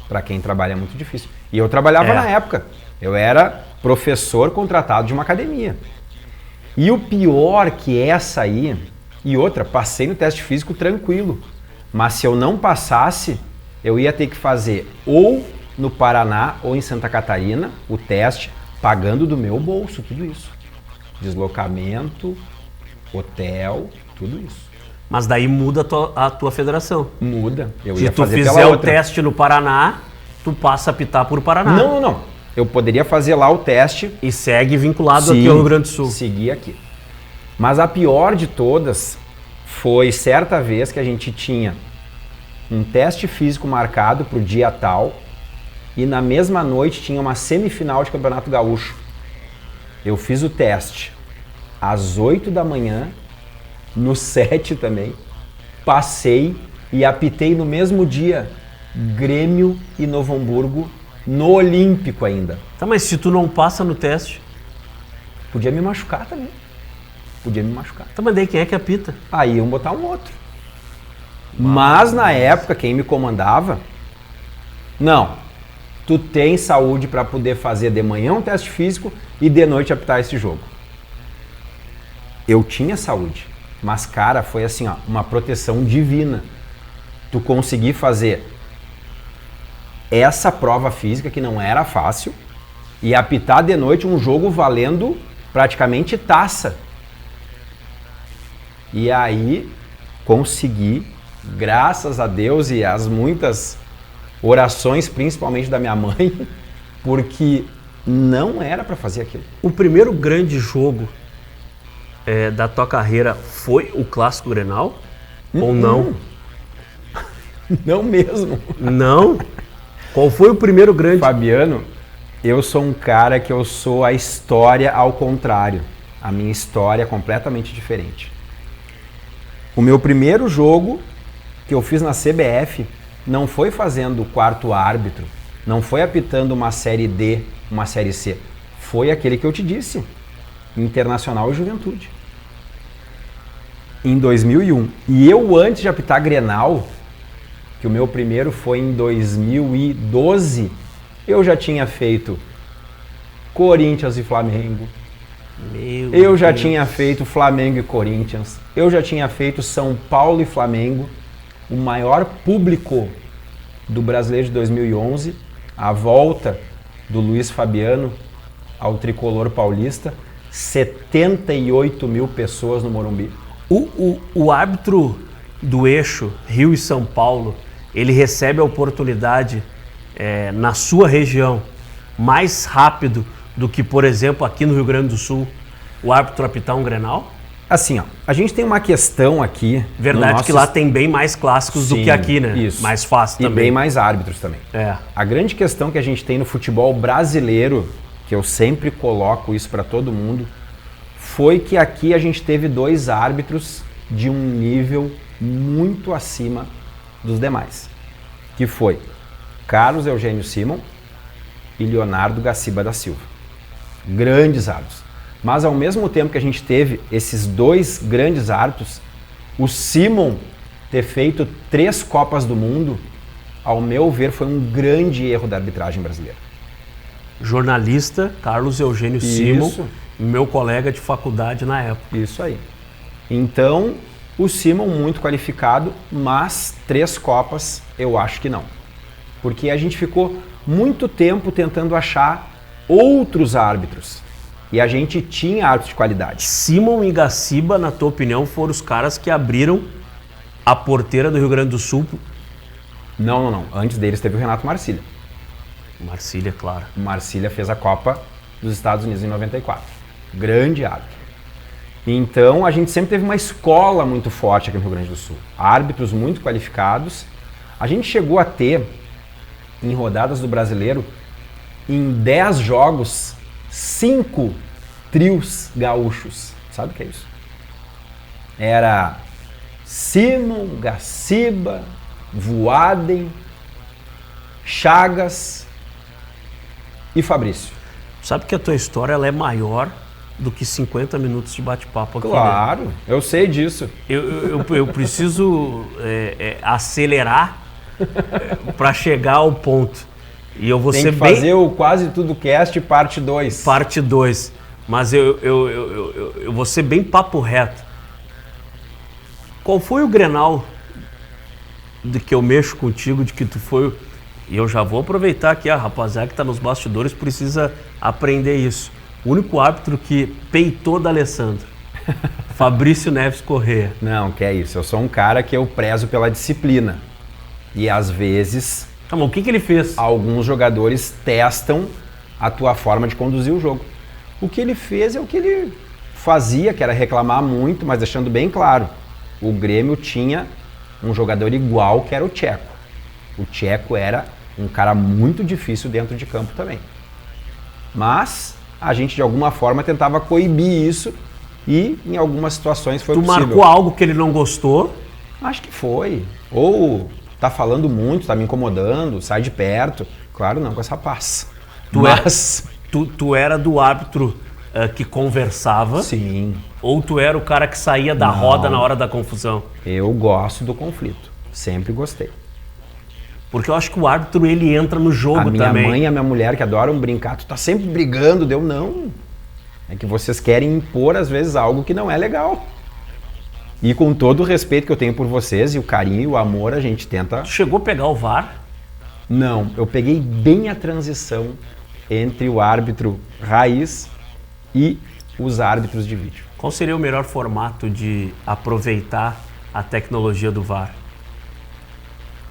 Para quem trabalha é muito difícil. E eu trabalhava na época. Eu era professor contratado de uma academia. E o pior que essa aí... E outra, passei no teste físico tranquilo. Mas se eu não passasse... Eu ia ter que fazer ou no Paraná ou em Santa Catarina o teste, pagando do meu bolso tudo isso. Deslocamento, hotel, tudo isso. Mas daí muda a tua federação. Muda. Se tu fizer o teste no Paraná, tu passa a apitar por Paraná. Não. Eu poderia fazer lá o teste. E segue vinculado aqui ao Rio Grande do Sul. Seguir aqui. Mas a pior de todas foi certa vez que a gente tinha um teste físico marcado para o dia tal e na mesma noite tinha uma semifinal de Campeonato Gaúcho. Eu fiz o teste às 8 da manhã, no 7 também, passei e apitei no mesmo dia Grêmio e Novo Hamburgo no Olímpico ainda. Tá, mas se tu não passa no teste? Podia me machucar também. Tá, mas daí quem é que apita? Aí iam botar um outro. Mas na época, quem me comandava, não, tu tem saúde para poder fazer de manhã um teste físico e de noite apitar esse jogo. Eu tinha saúde, mas cara, foi assim, ó, uma proteção divina. Tu conseguir fazer essa prova física que não era fácil e apitar de noite um jogo valendo praticamente taça. E aí consegui, graças a Deus e às muitas orações, principalmente da minha mãe, porque não era para fazer aquilo. O primeiro grande jogo da tua carreira foi o Clássico Grenal? Ou não? Não mesmo. Não? Qual foi o primeiro grande? Fabiano, eu sou um cara que eu sou a história ao contrário. A minha história é completamente diferente. O meu primeiro jogo que eu fiz na CBF não foi fazendo o quarto árbitro, não foi apitando uma série D, uma série C. Foi aquele que eu te disse, Internacional e Juventude. Em 2001. E eu, antes de apitar Grenal, que o meu primeiro foi em 2012, eu já tinha feito Corinthians e Flamengo. Eu já tinha feito Flamengo e Corinthians. Eu já tinha feito São Paulo e Flamengo. O maior público do Brasileiro de 2011, a volta do Luiz Fabiano ao tricolor paulista, 78 mil pessoas no Morumbi. O árbitro do eixo Rio e São Paulo, ele recebe a oportunidade na sua região mais rápido do que, por exemplo, aqui no Rio Grande do Sul, o árbitro apitar um Grenal? Assim, ó, a gente tem uma questão aqui... Verdade que lá tem bem mais clássicos do que aqui, né? Isso. Mais fácil também. E bem mais árbitros também. A grande questão que a gente tem no futebol brasileiro, que eu sempre coloco isso para todo mundo, foi que aqui a gente teve 2 árbitros de um nível muito acima dos demais. Que foi Carlos Eugênio Simon e Leonardo Gaciba da Silva. Grandes árbitros. Mas ao mesmo tempo que a gente teve esses 2 grandes árbitros, o Simon ter feito 3 Copas do Mundo, ao meu ver, foi um grande erro da arbitragem brasileira. Jornalista Carlos Eugênio Simon, meu colega de faculdade na época. Isso aí. Então, o Simon muito qualificado, mas 3 Copas eu acho que não. Porque a gente ficou muito tempo tentando achar outros árbitros. E a gente tinha árbitros de qualidade. Simon e Gaciba, na tua opinião, foram os caras que abriram a porteira do Rio Grande do Sul? Não. Antes deles teve o Renato Marcília. Marcília, claro. Marcília fez a Copa dos Estados Unidos em 94. Grande árbitro. Então, a gente sempre teve uma escola muito forte aqui no Rio Grande do Sul. Árbitros muito qualificados. A gente chegou a ter, em rodadas do Brasileiro, em 10 jogos, 5 trios gaúchos. Sabe o que é isso? Era Simon, Gaciba, Voaden, Chagas e Fabrício. Sabe que a tua história ela é maior do que 50 minutos de bate-papo aqui. Claro, né? Eu sei disso. Eu preciso acelerar para chegar ao ponto. E eu vou Tem ser que fazer o Quase Tudo Cast parte 2. Parte 2. Mas eu vou ser bem papo reto. Qual foi o Grenal de que eu mexo contigo, de que tu foi... E eu já vou aproveitar aqui, a rapaziada que está nos bastidores precisa aprender isso. O único árbitro que peitou da Alessandro. Fabrício Neves Corrêa. Não, que é isso. Eu sou um cara que eu prezo pela disciplina. E às vezes... Tá bom, o que ele fez? Alguns jogadores testam a tua forma de conduzir o jogo. O que ele fez é o que ele fazia, que era reclamar muito, mas deixando bem claro. O Grêmio tinha um jogador igual, que era o Tcheco. O Tcheco era um cara muito difícil dentro de campo também. Mas a gente de alguma forma tentava coibir isso e em algumas situações foi possível. Tu marcou algo que ele não gostou? Acho que foi. Ou tá falando muito, tá me incomodando, sai de perto. Claro, não com essa paz. Tu era do árbitro que conversava? Sim. Ou tu era o cara que saía da roda na hora da confusão? Eu gosto do conflito. Sempre gostei. Porque eu acho que o árbitro, ele entra no jogo também. A minha mãe e a minha mulher, que adoram brincar, tu tá sempre brigando, deu não. É que vocês querem impor, às vezes, algo que não é legal. E com todo o respeito que eu tenho por vocês, e o carinho e o amor, a gente tenta... Chegou a pegar o VAR? Não, eu peguei bem a transição entre o árbitro raiz e os árbitros de vídeo. Qual seria o melhor formato de aproveitar a tecnologia do VAR?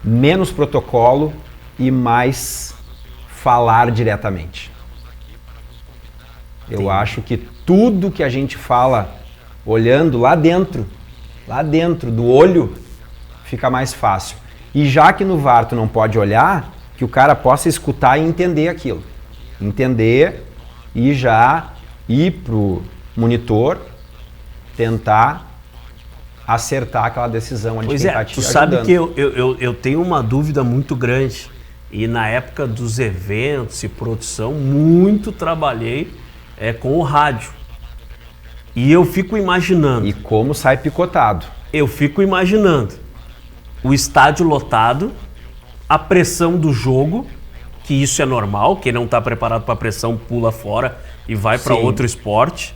Menos protocolo e mais falar diretamente. Eu acho que tudo que a gente fala olhando lá dentro do olho, fica mais fácil. E já que no VAR tu não pode olhar, que o cara possa escutar e entender aquilo. Entender e já ir pro monitor tentar acertar aquela decisão. Pois é, tu sabe que eu tenho uma dúvida muito grande. E na época dos eventos e produção, muito trabalhei com o rádio. E eu fico imaginando... E como sai picotado. Eu fico imaginando o estádio lotado, a pressão do jogo, que isso é normal, quem não está preparado para a pressão pula fora e vai para outro esporte.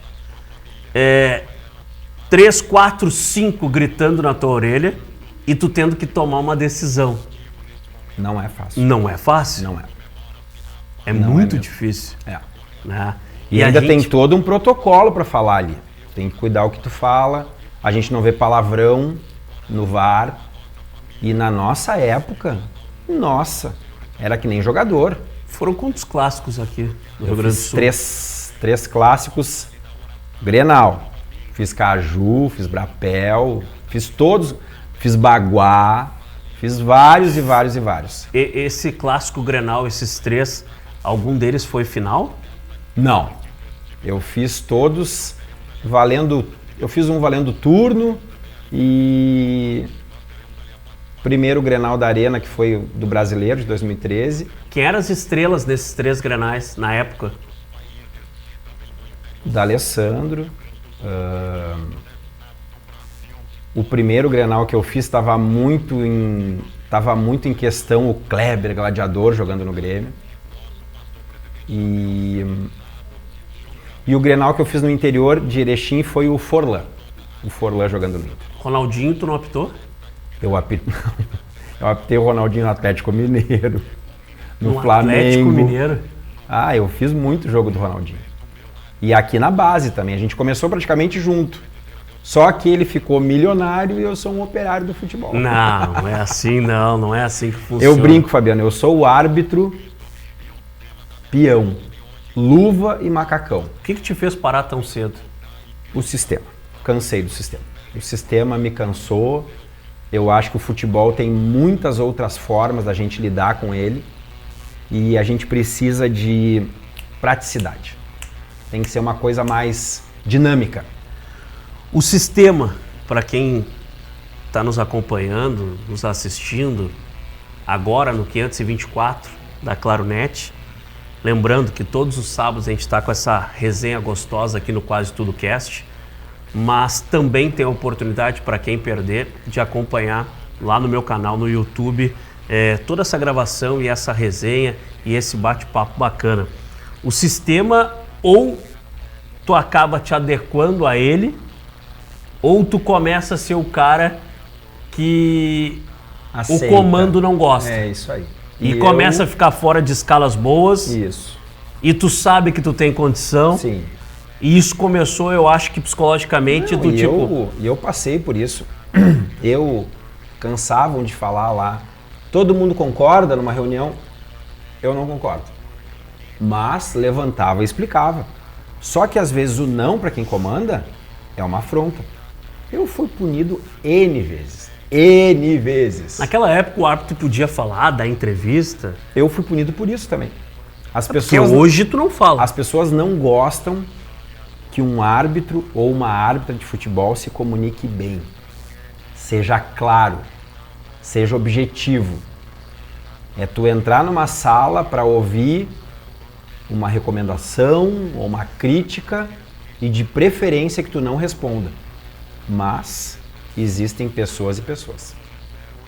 3, 4, 5 gritando na tua orelha e tu tendo que tomar uma decisão. Não é fácil. Não é fácil? Não é. É muito difícil. Né? E ainda tem todo um protocolo para falar ali. Tem que cuidar o que tu fala. A gente não vê palavrão no VAR. E na nossa época, era que nem jogador. Foram quantos clássicos aqui no Rio Grande do Sul? Três clássicos. Grenal. Fiz Caju, fiz Brapel, fiz todos. Fiz Baguá. Fiz vários e vários e vários. Esse clássico Grenal, esses 3, algum deles foi final? Não. Eu fiz todos valendo... Eu fiz um valendo turno e... Primeiro Grenal da Arena, que foi do Brasileiro, de 2013. Quem eram as estrelas desses 3 Grenais, na época? D'Alessandro. O primeiro Grenal que eu fiz estava muito em questão o Kleber, gladiador, jogando no Grêmio. E o Grenal que eu fiz no interior de Erechim foi o Forlan. O Forlan jogando no Inter. Ronaldinho, tu não apitou? Eu apitei o Ronaldinho no Atlético Mineiro, no Flamengo. Atlético Mineiro? Ah, eu fiz muito jogo do Ronaldinho. E aqui na base também, a gente começou praticamente junto. Só que ele ficou milionário e eu sou um operário do futebol. Não é assim não é assim que funciona. Eu brinco, Fabiano, eu sou o árbitro peão, luva e macacão. O que te fez parar tão cedo? O sistema. Cansei do sistema. O sistema me cansou. Eu acho que o futebol tem muitas outras formas da gente lidar com ele e a gente precisa de praticidade. Tem que ser uma coisa mais dinâmica. O sistema, para quem está nos acompanhando, nos assistindo, agora no 524 da Claronet, lembrando que todos os sábados a gente está com essa resenha gostosa aqui no Quase Tudo Cast, mas também tem a oportunidade para quem perder de acompanhar lá no meu canal no YouTube toda essa gravação e essa resenha e esse bate-papo bacana. O sistema, ou tu acaba te adequando a ele, ou tu começa a ser o cara que aceita. O comando não gosta. É isso aí. E começa a ficar fora de escalas boas. Isso. E tu sabe que tu tem condição. Sim. E isso começou, eu acho que psicologicamente, eu passei por isso. Cansavam de falar lá. Todo mundo concorda numa reunião? Eu não concordo. Mas levantava e explicava. Só que às vezes o não para quem comanda é uma afronta. Eu fui punido N vezes. N vezes. Naquela época o árbitro podia falar, dar entrevista. Eu fui punido por isso também. Porque hoje tu não fala. As pessoas não gostam que um árbitro ou uma árbitra de futebol se comunique bem. Seja claro. Seja objetivo. É tu entrar numa sala para ouvir uma recomendação ou uma crítica e de preferência que tu não responda. Mas existem pessoas e pessoas.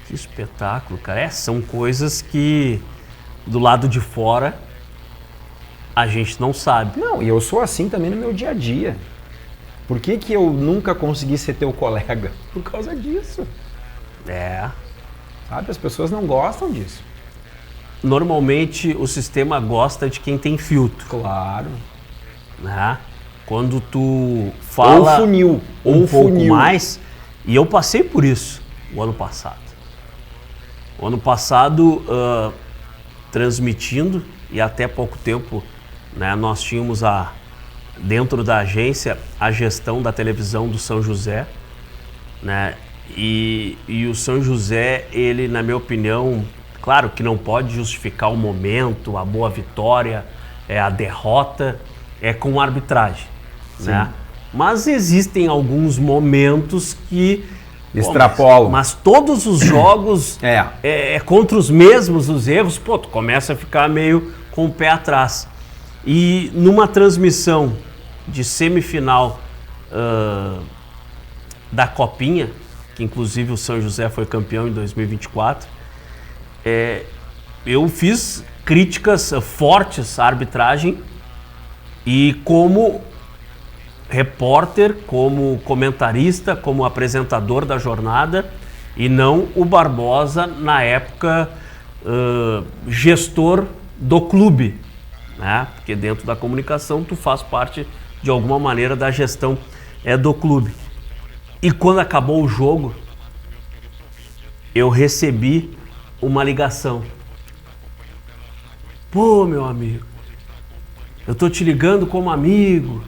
Que espetáculo, cara. São coisas que do lado de fora a gente não sabe. Não, e eu sou assim também no meu dia a dia. Por que eu nunca consegui ser teu colega? Por causa disso. Sabe, as pessoas não gostam disso. Normalmente o sistema gosta de quem tem filtro. Claro. Né? quando tu fala ou funil, um pouco mais, e eu passei por isso o ano passado. O ano passado, transmitindo, e até pouco tempo, né, nós tínhamos dentro da agência a gestão da televisão do São José, né, e o São José, ele, na minha opinião, claro que não pode justificar o momento, a boa vitória, a derrota, com arbitragem, né? Mas existem alguns momentos que extrapolam. Mas todos os jogos é contra os mesmos os erros, pô, tu começa a ficar meio com o pé atrás. E numa transmissão de semifinal da Copinha, que inclusive o São José foi campeão em 2024, eu fiz críticas fortes à arbitragem e como repórter, como comentarista, como apresentador da jornada, e não o Barbosa, na época, gestor do clube, né? Porque dentro da comunicação tu faz parte de alguma maneira da gestão do clube. E quando acabou o jogo, eu recebi uma ligação. Pô, meu amigo, eu tô te ligando como amigo.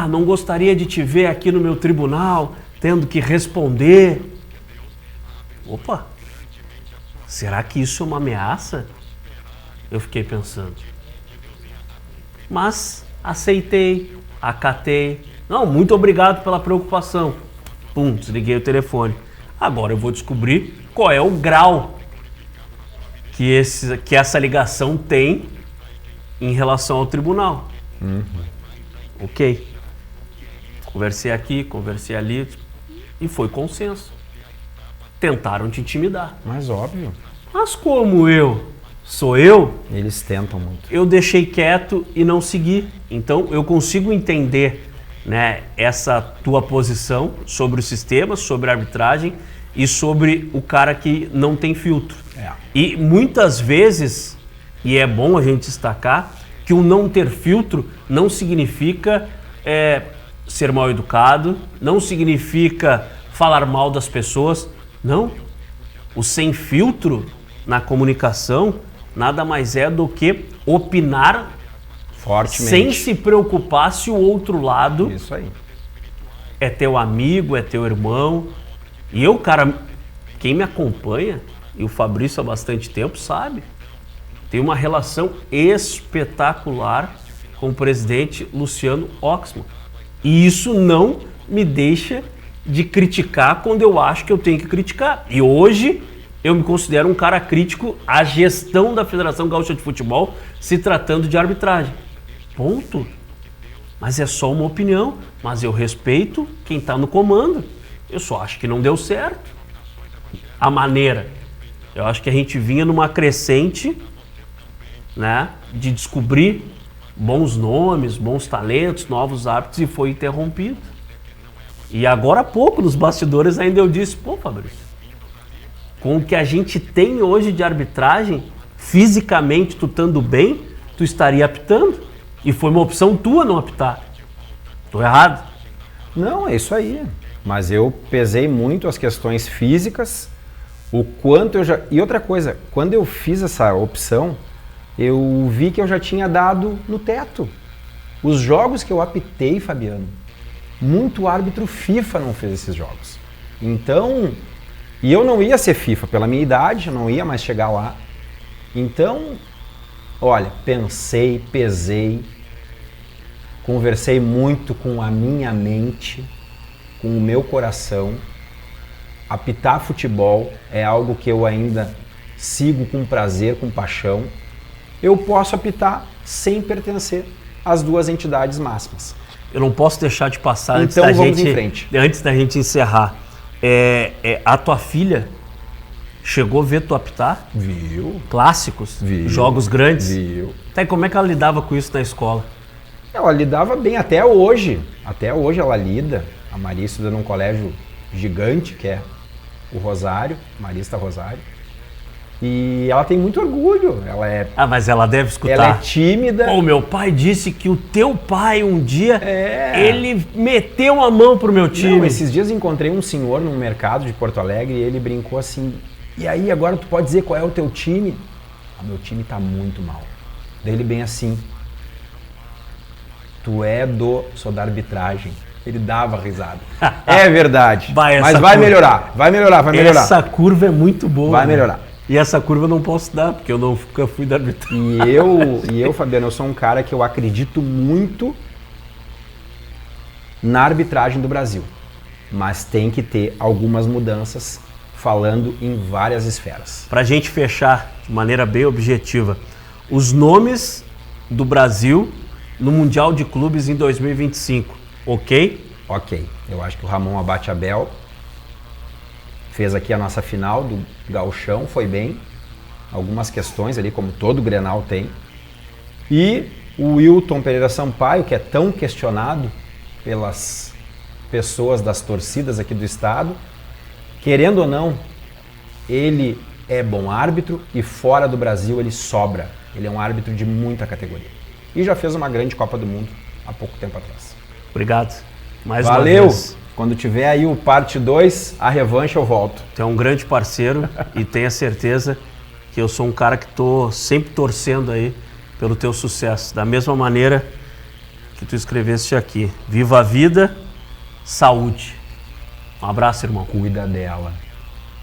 Não gostaria de te ver aqui no meu tribunal, tendo que responder. Opa, será que isso é uma ameaça? Eu fiquei pensando. Mas aceitei, acatei. Não, muito obrigado pela preocupação. Pum, desliguei o telefone. Agora eu vou descobrir qual é o grau que essa ligação tem em relação ao tribunal. Ok. Conversei aqui, conversei ali e foi consenso. Tentaram te intimidar. Mas óbvio. Mas como sou eu, eles tentam muito. Eu deixei quieto e não segui. Então eu consigo entender, né, essa tua posição sobre o sistema, sobre a arbitragem e sobre o cara que não tem filtro. E muitas vezes, e é bom a gente destacar, que o não ter filtro não significa ser mal educado, não significa falar mal das pessoas. Não. O sem filtro na comunicação nada mais é do que opinar fortemente, sem se preocupar se o outro lado isso aí é teu amigo, é teu irmão. E eu, cara, quem me acompanha, e o Fabrício há bastante tempo, sabe, tem uma relação espetacular com o presidente Luciano Oxman. E isso não me deixa de criticar quando eu acho que eu tenho que criticar. E hoje eu me considero um cara crítico à gestão da Federação Gaúcha de Futebol se tratando de arbitragem. Ponto. Mas é só uma opinião. Mas eu respeito quem está no comando. Eu só acho que não deu certo a maneira. Eu acho que a gente vinha numa crescente, né, de descobrir bons nomes, bons talentos, novos árbitros, e foi interrompido. E agora há pouco, nos bastidores, ainda eu disse, pô, Fabrício, com o que a gente tem hoje de arbitragem, fisicamente tu estando bem, tu estaria apitando. E foi uma opção tua não apitar. Tô errado? Não, é isso aí. Mas eu pesei muito as questões físicas, o quanto eu já... E outra coisa, quando eu fiz essa opção, eu vi que eu já tinha dado no teto. Os jogos que eu apitei, Fabiano, muito árbitro FIFA não fez esses jogos. Então, e eu não ia ser FIFA, pela minha idade, eu não ia mais chegar lá. Então, olha, pensei, pesei, conversei muito com a minha mente, com o meu coração. Apitar futebol é algo que eu ainda sigo com prazer, com paixão. Eu posso apitar sem pertencer às duas entidades máximas. Eu não posso deixar de passar então, antes da gente encerrar. A tua filha chegou a ver tu apitar? Viu. Clássicos? Viu. Jogos grandes? Viu. Tá, e como é que ela lidava com isso na escola? Ela lidava bem até hoje. Até hoje ela lida. A Maria estuda num colégio gigante, que é o Rosário, Marista Rosário. E ela tem muito orgulho. Mas ela deve escutar. Ela é tímida. Pô, meu pai disse que o teu pai um dia, ele meteu a mão pro meu time. Não, esses dias encontrei um senhor num mercado de Porto Alegre e ele brincou assim, e aí agora tu pode dizer qual é o teu time? Meu time tá muito mal. Daí ele bem assim, sou da arbitragem. Ele dava risada. É verdade, mas vai melhorar. Essa curva é muito boa. Vai melhorar. E essa curva eu não posso dar, porque eu nunca fui da arbitragem. E eu, Fabiano, eu sou um cara que eu acredito muito na arbitragem do Brasil. Mas tem que ter algumas mudanças, falando em várias esferas. Pra gente fechar de maneira bem objetiva, os nomes do Brasil no Mundial de Clubes em 2025, ok? Ok. Eu acho que o Ramon Abate Abel fez aqui a nossa final do Gauchão, foi bem. Algumas questões ali, como todo Grenal tem. E o Wilton Pereira Sampaio, que é tão questionado pelas pessoas das torcidas aqui do estado. Querendo ou não, ele é bom árbitro e fora do Brasil ele sobra. Ele é um árbitro de muita categoria. E já fez uma grande Copa do Mundo há pouco tempo atrás. Obrigado. Mais Valeu! Uma vez. Quando tiver aí o parte 2, a revanche eu volto. Tu é um grande parceiro e tenha certeza que eu sou um cara que tô sempre torcendo aí pelo teu sucesso. Da mesma maneira que tu escreveste aqui. Viva a vida, saúde. Um abraço, irmão. Cuida dela.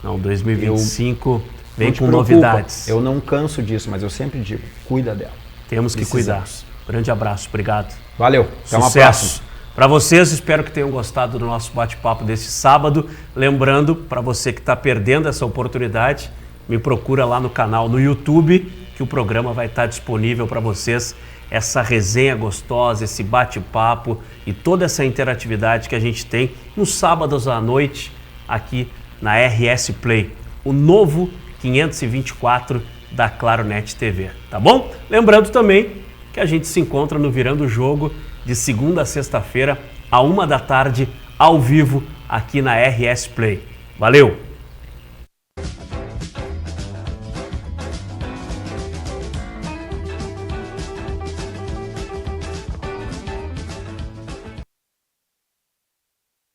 Não, 2025 vem com preocupa, novidades. Eu não canso disso, mas eu sempre digo, cuida dela. Temos que cuidar. Grande abraço, obrigado. Valeu, até uma próxima. Para vocês, espero que tenham gostado do nosso bate-papo desse sábado. Lembrando, para você que está perdendo essa oportunidade, me procura lá no canal no YouTube, que o programa vai estar disponível para vocês. Essa resenha gostosa, esse bate-papo e toda essa interatividade que a gente tem nos sábados à noite aqui na RS Play, o novo 524 da Claro Net TV, tá bom? Lembrando também que a gente se encontra no Virando o Jogo de segunda a sexta-feira, à 1h da tarde, ao vivo, aqui na RS Play. Valeu!